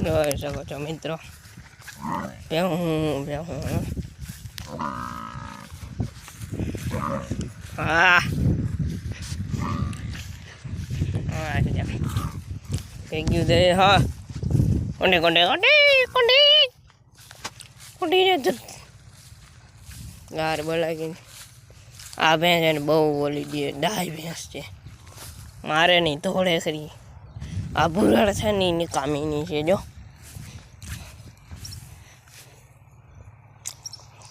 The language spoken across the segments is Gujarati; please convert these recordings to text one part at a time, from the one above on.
જોઈ શકો છો મિત્રો, ભેહું હા થઈ ગયું છે. હા કોંડે કોંડે કોંડે કોંડે કોંડી રે ગાર બોલાવી. આ ભેંસ એને બહુ બોલી દે, ડાય ભેંસ છે, મારે નહીં તોડે ખરી. આ ભૂરાડ છે ને એની કામીની છે. જો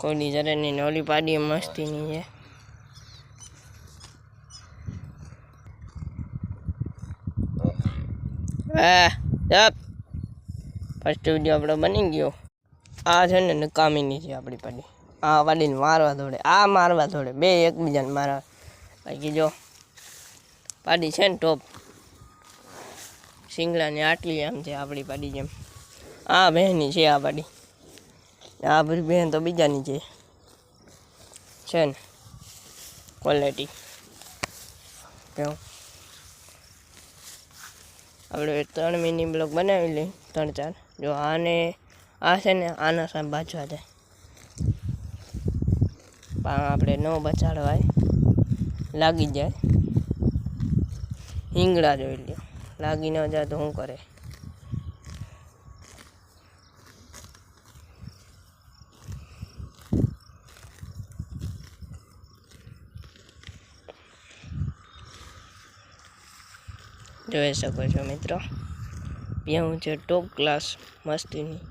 કોઈની જરે ની ઓલી પાડી મસ્તીની છે. હા જપ ફર્સ્ટ વિડીયો આપણો બની ગયો. આ છે ને નકામીની છે આપણી પાડી. આ વાડીને મારવા દોડે, આ મારવા દોડે, બે એકબીજાને મારવા. બાકી જો પાડી છે ને ટોપ, શિંગડાની આટલી આમ છે આપણી પાડી જેમ. આ બહેનની છે આ પાડી, આ બધી બહેન તો બીજાની છે ને ક્વોલિટી. આપણે 3 મિની બ્લોક બનાવી લઈએ, 3-4. જો આને આ છે ને આના સામે બાજવા જાય, આપણે ન બચાડવાય, લાગી જાય. હિંગડા જોઈ લ્યો, લાગી ન જાય તો શું કરે. જોઈ શકો છો મિત્રો, ભેહું છે ટોપ ક્લાસ મસ્તીની.